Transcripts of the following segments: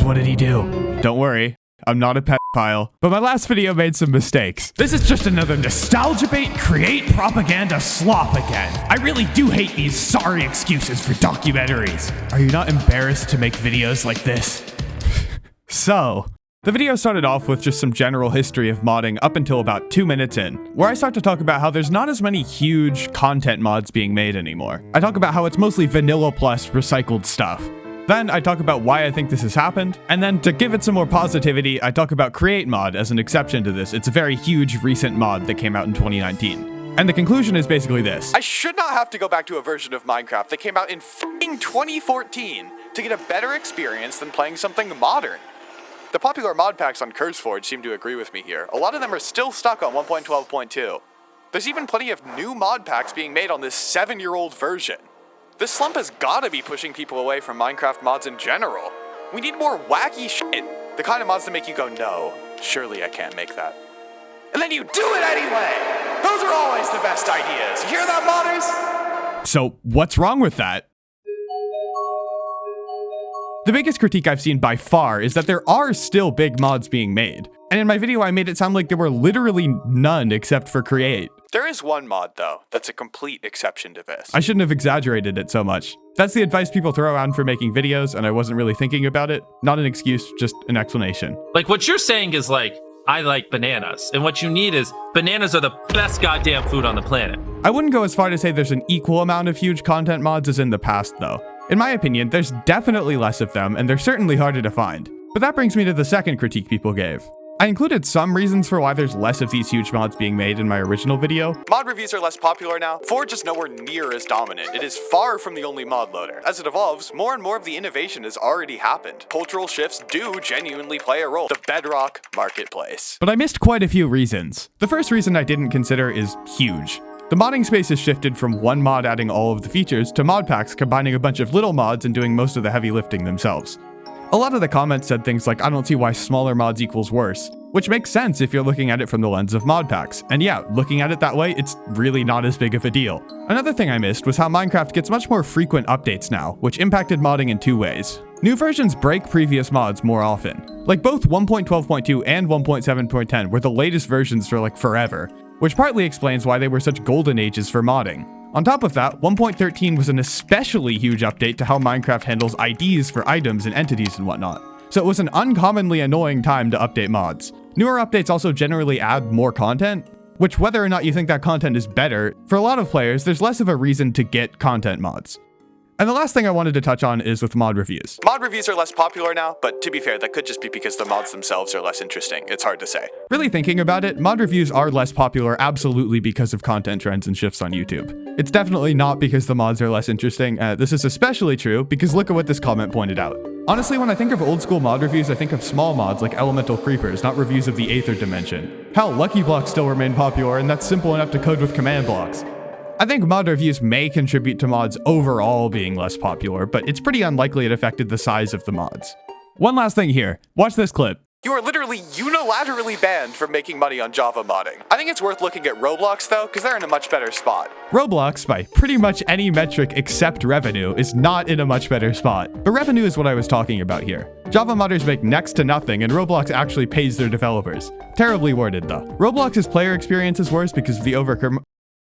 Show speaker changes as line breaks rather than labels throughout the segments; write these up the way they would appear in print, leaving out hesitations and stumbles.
What did he do? Don't worry, I'm not a pedophile, but my last video made some mistakes. This is just another nostalgia bait, create propaganda slop again. I really do hate these sorry excuses for documentaries. Are you not embarrassed to make videos like this? So, the video started off with just some general history of modding up until about 2 minutes in, where I start to talk about how there's not as many huge content mods being made anymore. I talk about how it's mostly vanilla plus recycled stuff. Then I talk about why I think this has happened, and then to give it some more positivity, I talk about Create Mod as an exception to this. It's a very huge recent mod that came out in 2019. And the conclusion is basically this. I should not have to go back to a version of Minecraft that came out in f***ing 2014 to get a better experience than playing something modern. The popular mod packs on CurseForge seem to agree with me here. A lot of them are still stuck on 1.12.2. There's even plenty of new mod packs being made on this 7-year-old version. This slump has gotta be pushing people away from Minecraft mods in general. We need more wacky shit. The kind of mods that make you go, no, surely I can't make that. And then you do it anyway! Those are always the best ideas. You hear that, modders? So, what's wrong with that? The biggest critique I've seen by far is that there are still big mods being made. And in my video, I made it sound like there were literally none except for Create. There is one mod, though, that's a complete exception to this. I shouldn't have exaggerated it so much. That's the advice people throw around for making videos, and I wasn't really thinking about it. Not an excuse, just an explanation.
Like, what you're saying is like, I like bananas, and what you need is, bananas are the best goddamn food on the planet.
I wouldn't go as far to say there's an equal amount of huge content mods as in the past, though. In my opinion, there's definitely less of them, and they're certainly harder to find. But that brings me to the second critique people gave. I included some reasons for why there's less of these huge mods being made in my original video. Mod reviews are less popular now. Forge is nowhere near as dominant. It is far from the only mod loader. As it evolves, more and more of the innovation has already happened. Cultural shifts do genuinely play a role. The bedrock marketplace. But I missed quite a few reasons. The first reason I didn't consider is huge. The modding space has shifted from one mod adding all of the features to mod packs combining a bunch of little mods and doing most of the heavy lifting themselves. A lot of the comments said things like, I don't see why smaller mods equals worse, which makes sense if you're looking at it from the lens of mod packs. And yeah, looking at it that way, it's really not as big of a deal. Another thing I missed was how Minecraft gets much more frequent updates now, which impacted modding in 2 ways. New versions break previous mods more often. Like both 1.12.2 and 1.7.10 were the latest versions for like forever, which partly explains why they were such golden ages for modding. On top of that, 1.13 was an especially huge update to how Minecraft handles IDs for items and entities and whatnot. So it was an uncommonly annoying time to update mods. Newer updates also generally add more content, which whether or not you think that content is better, for a lot of players, there's less of a reason to get content mods. And the last thing I wanted to touch on is with mod reviews. Mod reviews are less popular now, but to be fair, that could just be because the mods themselves are less interesting. It's hard to say. Really thinking about it, mod reviews are less popular absolutely because of content trends and shifts on YouTube. It's definitely not because the mods are less interesting. This is especially true because look at what this comment pointed out. Honestly, when I think of old school mod reviews, I think of small mods like elemental creepers, not reviews of the Aether dimension. Hell, Lucky Blocks still remain popular, and that's simple enough to code with command blocks. I think mod reviews may contribute to mods overall being less popular, but it's pretty unlikely it affected the size of the mods. One last thing here. Watch this clip. You are literally unilaterally banned from making money on Java modding. I think it's worth looking at Roblox though, because they're in a much better spot. Roblox, by pretty much any metric except revenue, is not in a much better spot. But revenue is what I was talking about here. Java modders make next to nothing, and Roblox actually pays their developers. Terribly worded though. Roblox's player experience is worse because of the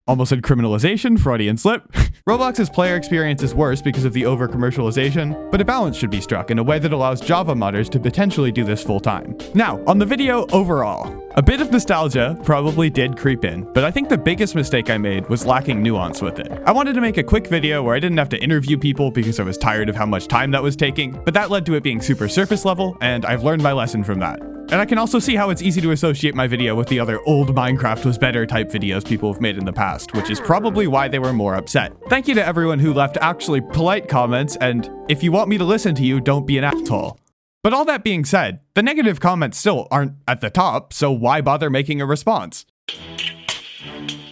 almost said criminalization, Freudian slip. Roblox's player experience is worse because of the over-commercialization, but a balance should be struck in a way that allows Java modders to potentially do this full time. Now, on the video overall, a bit of nostalgia probably did creep in, but I think the biggest mistake I made was lacking nuance with it. I wanted to make a quick video where I didn't have to interview people because I was tired of how much time that was taking, but that led to it being super surface level, and I've learned my lesson from that. And I can also see how it's easy to associate my video with the other old Minecraft was better type videos people have made in the past, which is probably why they were more upset. Thank you to everyone who left actually polite comments, and if you want me to listen to you, don't be an asshole. But all that being said, the negative comments still aren't at the top, so why bother making a response?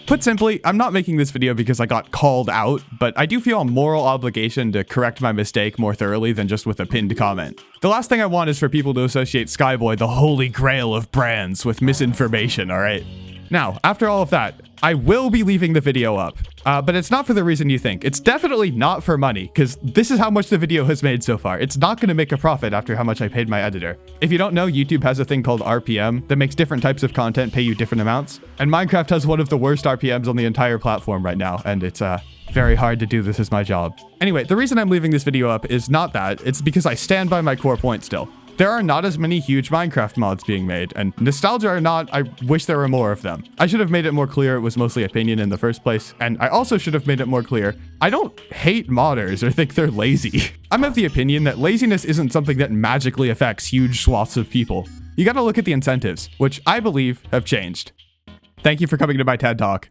Put simply, I'm not making this video because I got called out, but I do feel a moral obligation to correct my mistake more thoroughly than just with a pinned comment. The last thing I want is for people to associate Skyboy, the holy grail of brands, with misinformation, alright? Now, after all of that, I will be leaving the video up, but it's not for the reason you think. It's definitely not for money, because this is how much the video has made so far. It's not going to make a profit after how much I paid my editor. If you don't know, YouTube has a thing called RPM that makes different types of content pay you different amounts, and Minecraft has one of the worst RPMs on the entire platform right now, and it's very hard to do this as my job. Anyway, the reason I'm leaving this video up is not that, it's because I stand by my core point still. There are not as many huge Minecraft mods being made, and nostalgia or not, I wish there were more of them. I should have made it more clear it was mostly opinion in the first place, and I also should have made it more clear I don't hate modders or think they're lazy. I'm of the opinion that laziness isn't something that magically affects huge swaths of people. You gotta look at the incentives, which I believe have changed. Thank you for coming to my TED Talk.